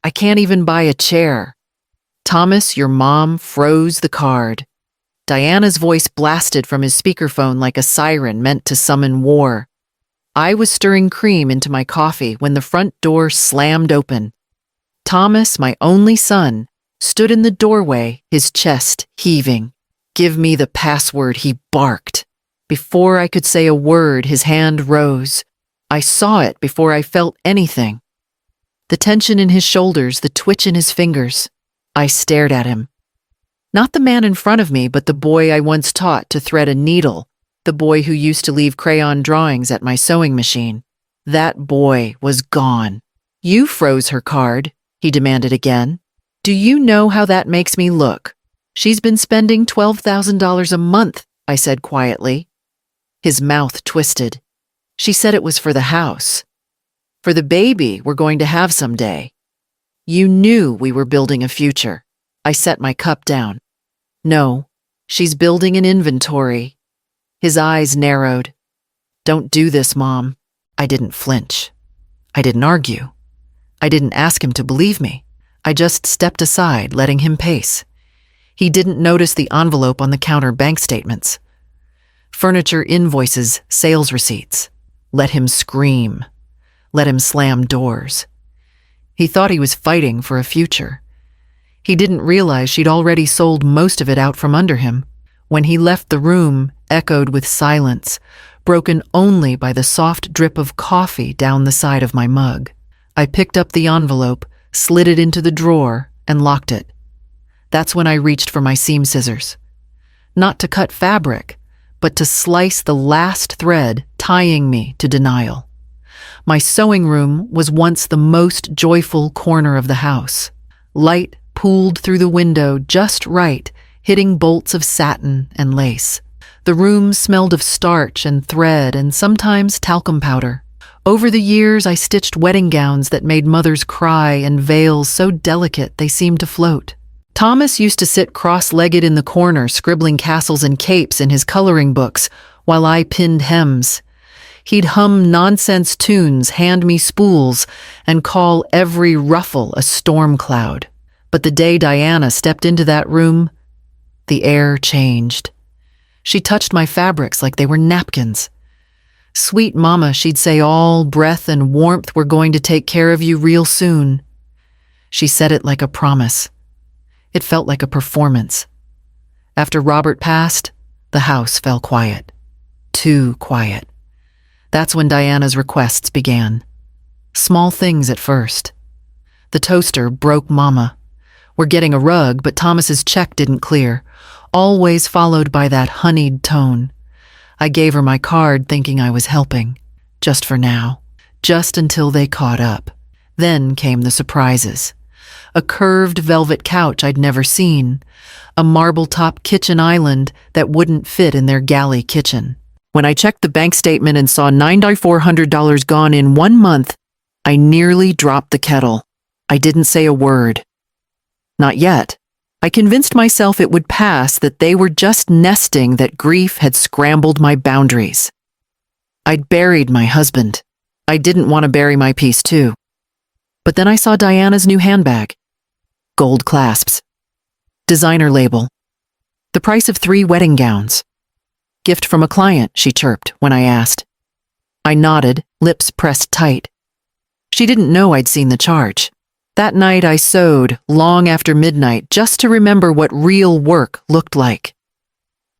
I can't even buy a chair. Thomas, your mom froze the card. Diana's voice blasted from his speakerphone like a siren meant to summon war. I was stirring cream into my coffee when the front door slammed open. Thomas, my only son, stood in the doorway, his chest heaving. "Give me the password," he barked. Before I could say a word, his hand rose. I saw it before I felt anything. The tension in his shoulders, the twitch in his fingers. I stared at him. Not the man in front of me, but the boy I once taught to thread a needle, the boy who used to leave crayon drawings at my sewing machine. That boy was gone. "You froze her card," he demanded again. "Do you know how that makes me look? She's been spending $12,000 a month," I said quietly. His mouth twisted. "She said it was for the house. For the baby we're going to have someday. You knew we were building a future." I set my cup down. "No, she's building an inventory." His eyes narrowed. "Don't do this, Mom." I didn't flinch. I didn't argue. I didn't ask him to believe me. I just stepped aside, letting him pace. He didn't notice the envelope on the counter, bank statements. Furniture invoices, sales receipts. Let him scream. Let him slam doors. He thought he was fighting for a future. He didn't realize she'd already sold most of it out from under him. When he left, the room echoed with silence, broken only by the soft drip of coffee down the side of my mug. I picked up the envelope, slid it into the drawer, and locked it. That's when I reached for my seam scissors. Not to cut fabric, but to slice the last thread tying me to denial. My sewing room was once the most joyful corner of the house. Light pooled through the window just right, hitting bolts of satin and lace. The room smelled of starch and thread and sometimes talcum powder. Over the years, I stitched wedding gowns that made mothers cry and veils so delicate they seemed to float. Thomas used to sit cross-legged in the corner, scribbling castles and capes in his coloring books, while I pinned hems. He'd hum nonsense tunes, hand me spools, and call every ruffle a storm cloud. But the day Diana stepped into that room, the air changed. She touched my fabrics like they were napkins. "Sweet mama," she'd say, "all breath and warmth, we're going to take care of you real soon." She said it like a promise. It felt like a performance. After Robert passed, the house fell quiet. Too quiet. That's when Diana's requests began. Small things at first. The toaster broke Mama. We're getting a rug, but Thomas's check didn't clear, always followed by that honeyed tone. I gave her my card thinking I was helping. Just for now. Just until they caught up. Then came the surprises. A curved velvet couch I'd never seen. A marble-top kitchen island that wouldn't fit in their galley kitchen. When I checked the bank statement and saw $9,400 gone in 1 month, I nearly dropped the kettle. I didn't say a word. Not yet. I convinced myself it would pass, that they were just nesting, that grief had scrambled my boundaries. I'd buried my husband. I didn't want to bury my peace too. But then I saw Diana's new handbag. Gold clasps. Designer label. The price of 3 wedding gowns. "Gift from a client," she chirped when I asked. I nodded, lips pressed tight. She didn't know I'd seen the charge. That night I sewed, long after midnight, just to remember what real work looked like.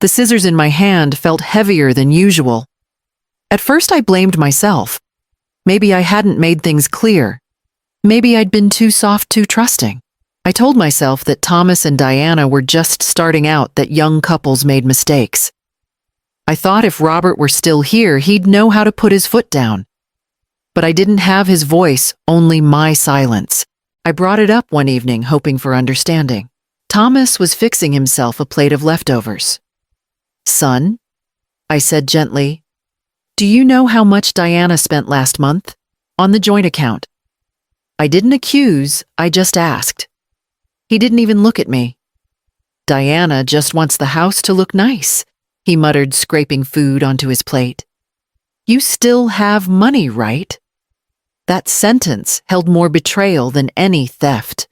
The scissors in my hand felt heavier than usual. At first I blamed myself. Maybe I hadn't made things clear. Maybe I'd been too soft, too trusting. I told myself that Thomas and Diana were just starting out, that young couples made mistakes. I thought if Robert were still here, he'd know how to put his foot down. But I didn't have his voice, only my silence. I brought it up one evening, hoping for understanding. Thomas was fixing himself a plate of leftovers. "Son," I said gently, "do you know how much Diana spent last month? On the joint account." I didn't accuse, I just asked. He didn't even look at me. "Diana just wants the house to look nice," he muttered, scraping food onto his plate. "You still have money, right?" That sentence held more betrayal than any theft.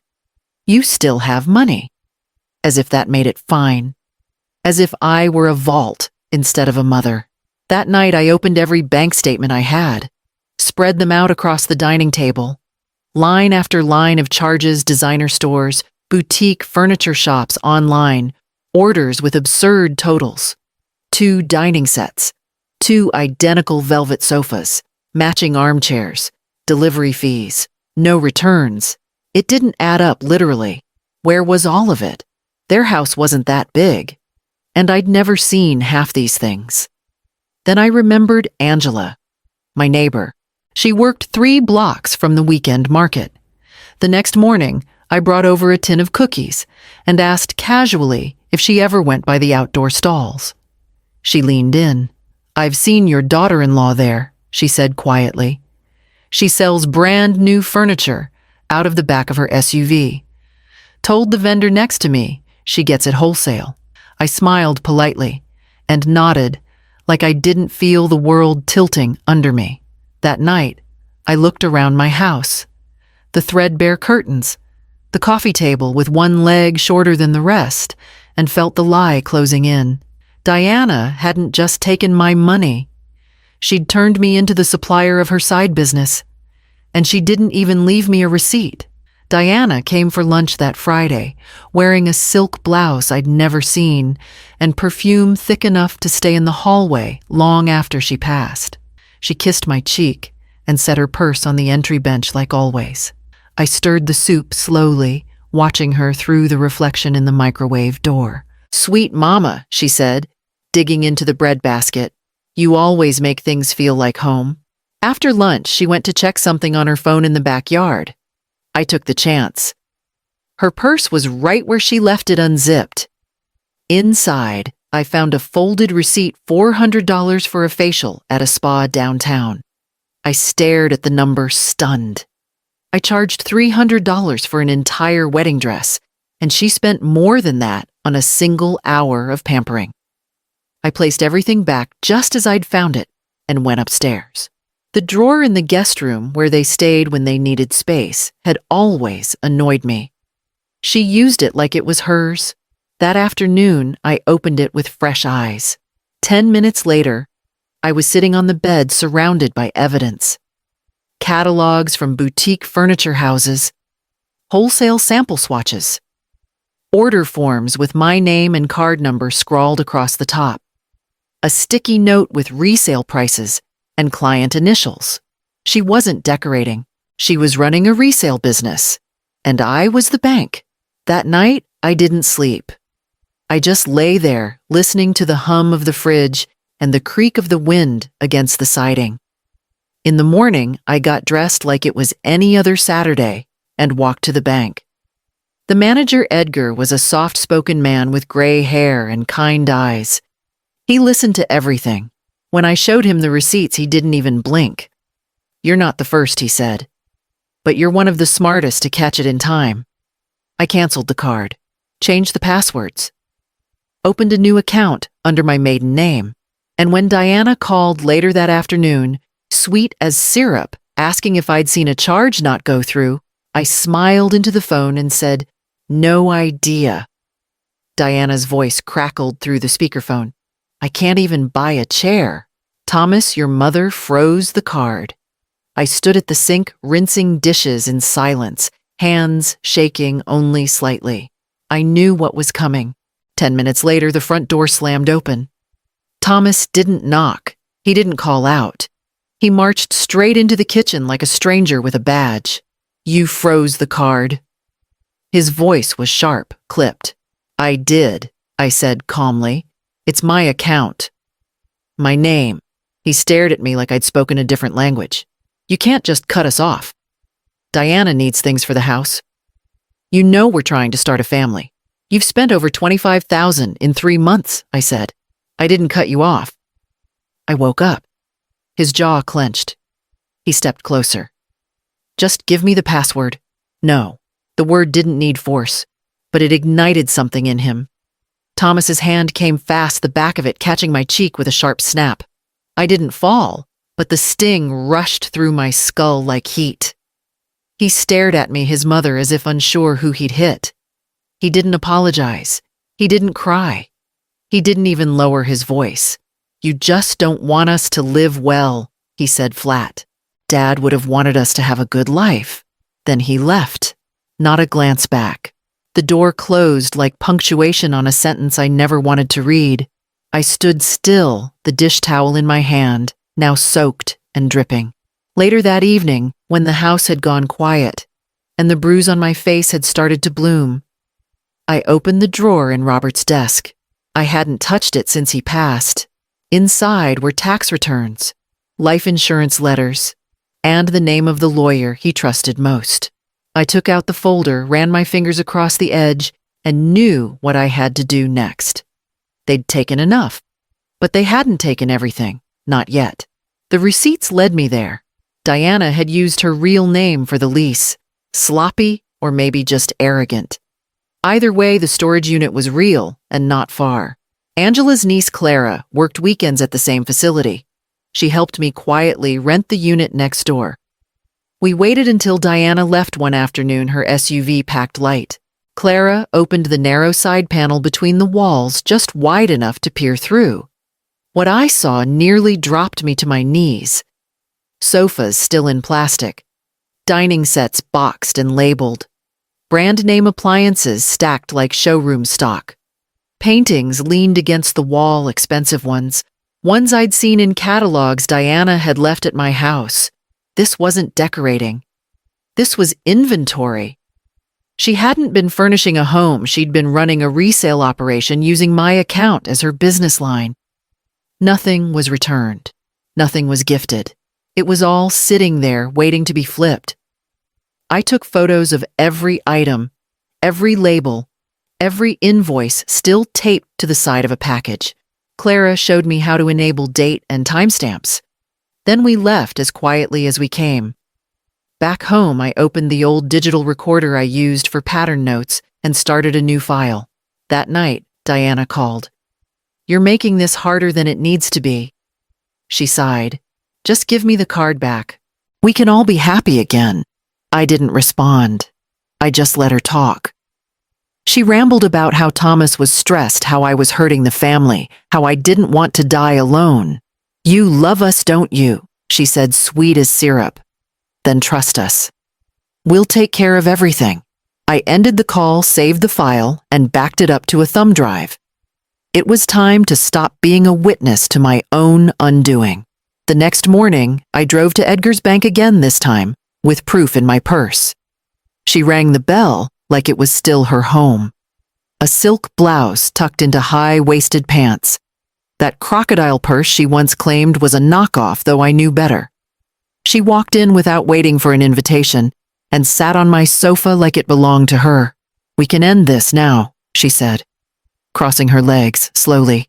You still have money. As if that made it fine. As if I were a vault instead of a mother. That night I opened every bank statement I had, spread them out across the dining table. Line after line of charges, designer stores, boutique furniture shops online, orders with absurd totals. 2 dining sets, 2 identical velvet sofas, matching armchairs, delivery fees, no returns. It didn't add up literally. Where was all of it? Their house wasn't that big. And I'd never seen half these things. Then I remembered Angela, my neighbor. She worked 3 blocks from the weekend market. The next morning, I brought over a tin of cookies and asked casually if she ever went by the outdoor stalls. She leaned in. "I've seen your daughter-in-law there," she said quietly. "She sells brand new furniture out of the back of her SUV. Told the vendor next to me she gets it wholesale." I smiled politely and nodded like I didn't feel the world tilting under me. That night, I looked around my house. The threadbare curtains, the coffee table with one leg shorter than the rest, and felt the lie closing in. Diana hadn't just taken my money. She'd turned me into the supplier of her side business. And she didn't even leave me a receipt. Diana came for lunch that Friday, wearing a silk blouse I'd never seen, and perfume thick enough to stay in the hallway long after she passed. She kissed my cheek and set her purse on the entry bench like always. I stirred the soup slowly, watching her through the reflection in the microwave door. "Sweet mama," she said, digging into the bread basket. "You always make things feel like home." After lunch, she went to check something on her phone in the backyard. I took the chance. Her purse was right where she left it unzipped. Inside, I found a folded receipt, $400 for a facial at a spa downtown. I stared at the number, stunned. I charged $300 for an entire wedding dress, and she spent more than that on a single hour of pampering. I placed everything back just as I'd found it and went upstairs. The drawer in the guest room where they stayed when they needed space had always annoyed me. She used it like it was hers. That afternoon, I opened it with fresh eyes. 10 minutes later, I was sitting on the bed surrounded by evidence. Catalogs from boutique furniture houses, wholesale sample swatches, order forms with my name and card number scrawled across the top, a sticky note with resale prices and client initials. She wasn't decorating. She was running a resale business. And I was the bank. That night, I didn't sleep. I just lay there, listening to the hum of the fridge and the creak of the wind against the siding. In the morning, I got dressed like it was any other Saturday and walked to the bank. The manager, Edgar, was a soft-spoken man with gray hair and kind eyes. He listened to everything. When I showed him the receipts, he didn't even blink. "You're not the first," he said. "But you're one of the smartest to catch it in time." I canceled the card, changed the passwords, opened a new account under my maiden name. And when Diana called later that afternoon, sweet as syrup, asking if I'd seen a charge not go through, I smiled into the phone and said, "No idea." Diana's voice crackled through the speakerphone. "I can't even buy a chair. Thomas, your mother froze the card." I stood at the sink, rinsing dishes in silence, hands shaking only slightly. I knew what was coming. 10 minutes later, the front door slammed open. Thomas didn't knock. He didn't call out. He marched straight into the kitchen like a stranger with a badge. "You froze the card." His voice was sharp, clipped. "I did," I said calmly. "It's my account." "My name." He stared at me like I'd spoken a different language. "You can't just cut us off. Diana needs things for the house. You know we're trying to start a family. You've spent over $25,000 in 3 months," I said. "I didn't cut you off." I woke up. His jaw clenched. He stepped closer. "Just give me the password." No, the word didn't need force, but it ignited something in him. Thomas's hand came fast, the back of it catching my cheek with a sharp snap. I didn't fall. but the sting rushed through my skull like heat. He stared at me, his mother, as if unsure who he'd hit. He didn't apologize. He didn't cry. He didn't even lower his voice. "You just don't want us to live well," he said flat. "Dad would have wanted us to have a good life." Then he left. Not a glance back. The door closed like punctuation on a sentence I never wanted to read. I stood still, the dish towel in my hand, now soaked and dripping. Later that evening, when the house had gone quiet, and the bruise on my face had started to bloom, I opened the drawer in Robert's desk. I hadn't touched it since he passed. Inside were tax returns, life insurance letters, and the name of the lawyer he trusted most. I took out the folder, ran my fingers across the edge, and knew what I had to do next. They'd taken enough, but they hadn't taken everything, not yet. The receipts led me there. Diana had used her real name for the lease, sloppy or maybe just arrogant. Either way, the storage unit was real and not far. Angela's niece Clara worked weekends at the same facility. She helped me quietly rent the unit next door. We waited until Diana left one afternoon, her SUV packed light. Clara opened the narrow side panel between the walls just wide enough to peer through. What I saw nearly dropped me to my knees. Sofas still in plastic. Dining sets boxed and labeled. Brand name appliances stacked like showroom stock. Paintings leaned against the wall, expensive ones I'd seen in catalogs Diana had left at my house. This wasn't decorating. This was inventory. She hadn't been furnishing a home, she'd been running a resale operation using my account as her business line. Nothing was returned. Nothing was gifted. It was all sitting there, waiting to be flipped. I took photos of every item, every label, every invoice still taped to the side of a package. Clara showed me how to enable date and timestamps. Then we left as quietly as we came. Back home, I opened the old digital recorder I used for pattern notes and started a new file. That night, Diana called. "You're making this harder than it needs to be." She sighed. "Just give me the card back. We can all be happy again." I didn't respond. I just let her talk. She rambled about how Thomas was stressed, how I was hurting the family, how I didn't want to die alone. "You love us, don't you?" she said, sweet as syrup. "Then trust us. We'll take care of everything." I ended the call, saved the file, and backed it up to a thumb drive. It was time to stop being a witness to my own undoing. The next morning, I drove to Edgar's bank again this time, with proof in my purse. She rang the bell like it was still her home. A silk blouse tucked into high-waisted pants. That crocodile purse she once claimed was a knockoff, though I knew better. She walked in without waiting for an invitation and sat on my sofa like it belonged to her. "We can end this now," she said, crossing her legs slowly.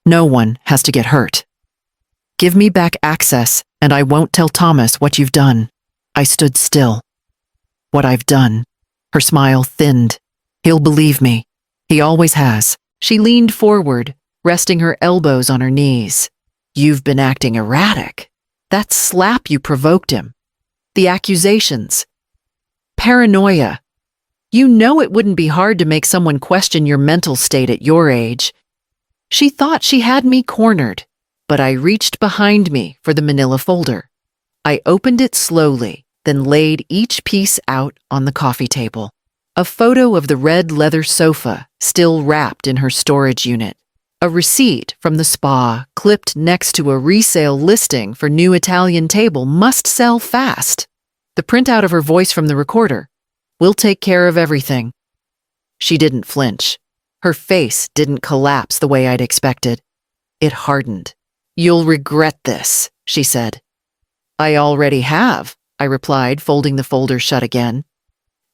"No one has to get hurt. Give me back access, and I won't tell Thomas what you've done." I stood still. "What I've done." Her smile thinned. "He'll believe me. He always has." She leaned forward, resting her elbows on her knees. "You've been acting erratic. That slap you provoked him. The accusations. Paranoia. You know it wouldn't be hard to make someone question your mental state at your age." She thought she had me cornered, but I reached behind me for the manila folder. I opened it slowly, then laid each piece out on the coffee table. A photo of the red leather sofa still wrapped in her storage unit. A receipt from the spa clipped next to a resale listing for new Italian table must sell fast. The printout of her voice from the recorder. "We'll take care of everything." She didn't flinch. Her face didn't collapse the way I'd expected. It hardened. "You'll regret this," she said. "I already have," I replied, folding the folder shut again.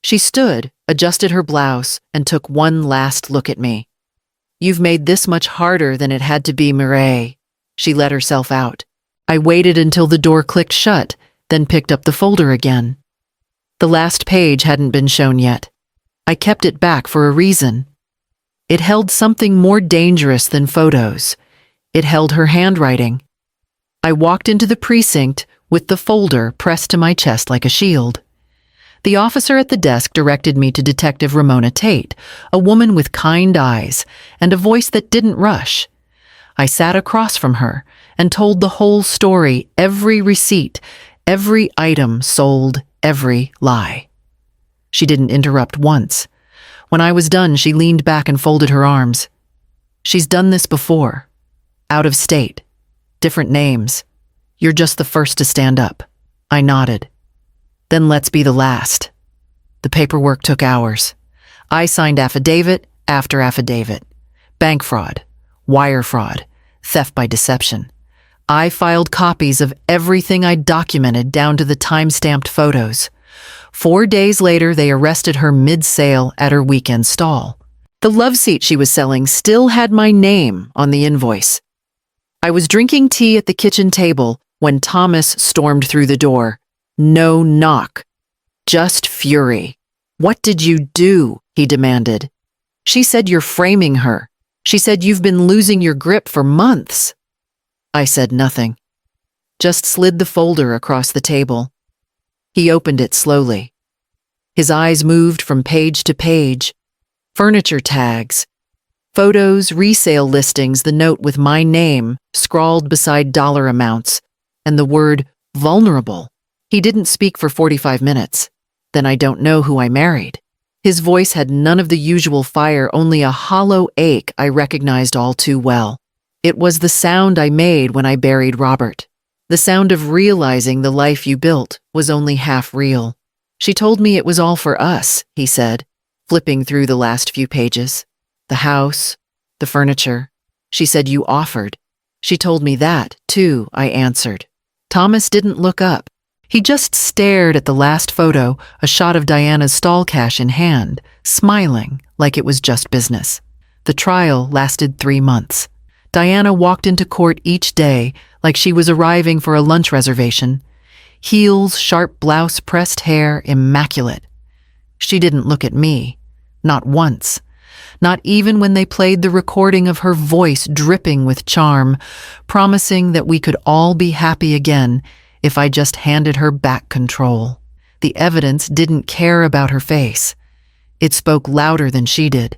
She stood, adjusted her blouse, and took one last look at me. "You've made this much harder than it had to be, Mireille." She let herself out. I waited until the door clicked shut, then picked up the folder again. The last page hadn't been shown yet. I kept it back for a reason. It held something more dangerous than photos. It held her handwriting. I walked into the precinct with the folder pressed to my chest like a shield. The officer at the desk directed me to Detective Ramona Tate, a woman with kind eyes and a voice that didn't rush. I sat across from her and told the whole story, every receipt, every item sold, every lie. She didn't interrupt once. When I was done, she leaned back and folded her arms. She's done this before. Out of state. Different names. You're just the first to stand up. I nodded. Then let's be the last. The paperwork took hours. I signed affidavit after affidavit. Bank fraud, wire fraud, theft by deception. I filed copies of everything I documented down to the time-stamped photos. 4 days later, they arrested her mid-sale at her weekend stall. The love seat she was selling still had my name on the invoice. I was drinking tea at the kitchen table when Thomas stormed through the door. No knock. Just fury. "What did you do?" he demanded. "She said you're framing her. She said you've been losing your grip for months." I said nothing. Just slid the folder across the table. He opened it slowly. His eyes moved from page to page. Furniture tags, photos, resale listings, the note with my name scrawled beside dollar amounts, and the word vulnerable. He didn't speak for 45 minutes. Then I don't know who I married. His voice had none of the usual fire, only a hollow ache I recognized all too well. It was the sound I made when I buried Robert. The sound of realizing the life you built was only half real. "She told me it was all for us," he said, flipping through the last few pages. "The house, the furniture. She said you offered." "She told me that, too," I answered. Thomas didn't look up. He just stared at the last photo, a shot of Diana's stall cash in hand, smiling like it was just business. The trial lasted 3 months. Diana walked into court each day like she was arriving for a lunch reservation. Heels, sharp blouse, pressed hair, immaculate. She didn't look at me. Not once. Not even when they played the recording of her voice dripping with charm, promising that we could all be happy again if I just handed her back control. The evidence didn't care about her face. It spoke louder than she did.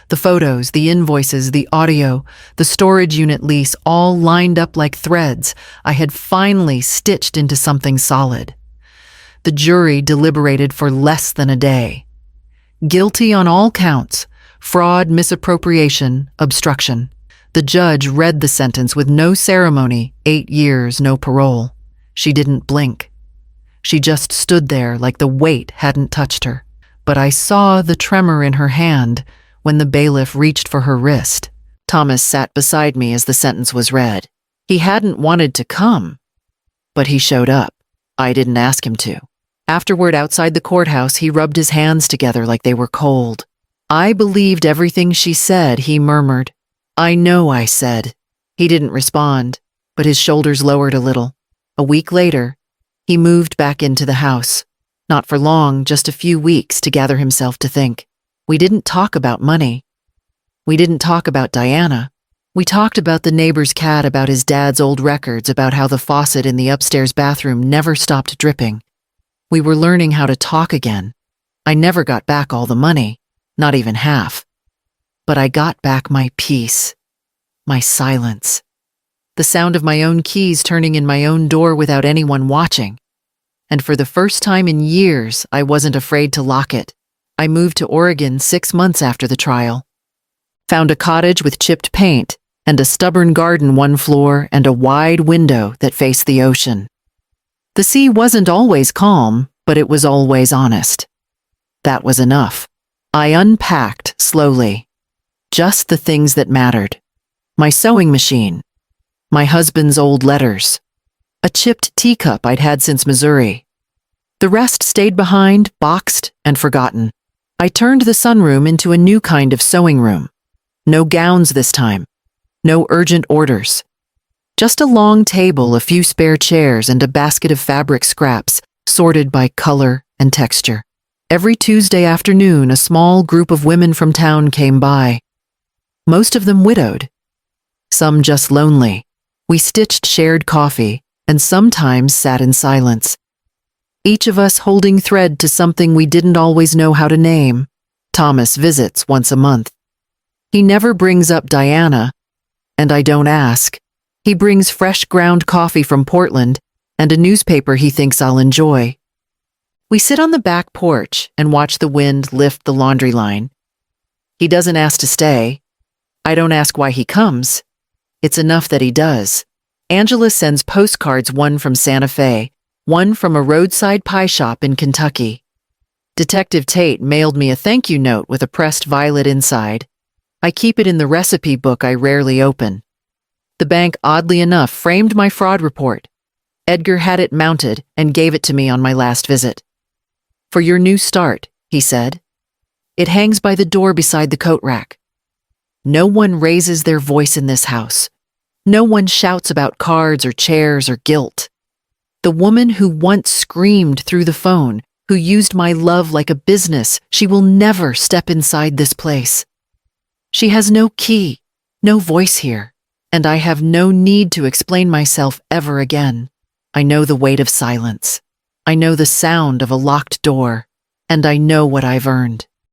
The photos, the invoices, the audio, the storage unit lease all lined up like threads I had finally stitched into something solid. The jury deliberated for less than a day. Guilty on all counts: fraud, misappropriation, obstruction. The judge read the sentence with no ceremony, 8 years, no parole. She didn't blink. She just stood there like the weight hadn't touched her. But I saw the tremor in her hand when the bailiff reached for her wrist. Thomas sat beside me as the sentence was read. He hadn't wanted to come, but he showed up. I didn't ask him to. Afterward, outside the courthouse, he rubbed his hands together like they were cold. "I believed everything she said," he murmured. "I know I said." He didn't respond, but his shoulders lowered a little. A week later, he moved back into the house. Not for long, just a few weeks to gather himself to think. We didn't talk about money. We didn't talk about Diana. We talked about the neighbor's cat, about his dad's old records, about how the faucet in the upstairs bathroom never stopped dripping. We were learning how to talk again. I never got back all the money, not even half. But I got back my peace, my silence. The sound of my own keys turning in my own door without anyone watching. And for the first time in years, I wasn't afraid to lock it. I moved to Oregon 6 months after the trial. Found a cottage with chipped paint and a stubborn garden 1 floor and a wide window that faced the ocean. The sea wasn't always calm, but it was always honest. That was enough. I unpacked slowly. Just the things that mattered. My sewing machine. My husband's old letters. A chipped teacup I'd had since Missouri. The rest stayed behind, boxed and forgotten. I turned the sunroom into a new kind of sewing room. No gowns this time. No urgent orders. Just a long table, a few spare chairs, and a basket of fabric scraps sorted by color and texture. Every Tuesday afternoon, a small group of women from town came by. Most of them widowed. Some just lonely. We stitched shared coffee and sometimes sat in silence, each of us holding thread to something we didn't always know how to name. Thomas visits once a month. He never brings up Diana, and I don't ask. He brings fresh ground coffee from Portland and a newspaper he thinks I'll enjoy. We sit on the back porch and watch the wind lift the laundry line. He doesn't ask to stay. I don't ask why he comes. It's enough that he does. Angela sends postcards, one from Santa Fe, one from a roadside pie shop in Kentucky. Detective Tate mailed me a thank you note with a pressed violet inside. I keep it in the recipe book I rarely open. The bank, oddly enough, framed my fraud report. Edgar had it mounted and gave it to me on my last visit. "For your new start," he said. It hangs by the door beside the coat rack. No one raises their voice in this house. No one shouts about cards or chairs or guilt. The woman who once screamed through the phone, who used my love like a business, she will never step inside this place. She has no key, no voice here, and I have no need to explain myself ever again. I know the weight of silence. I know the sound of a locked door, and I know what I've earned.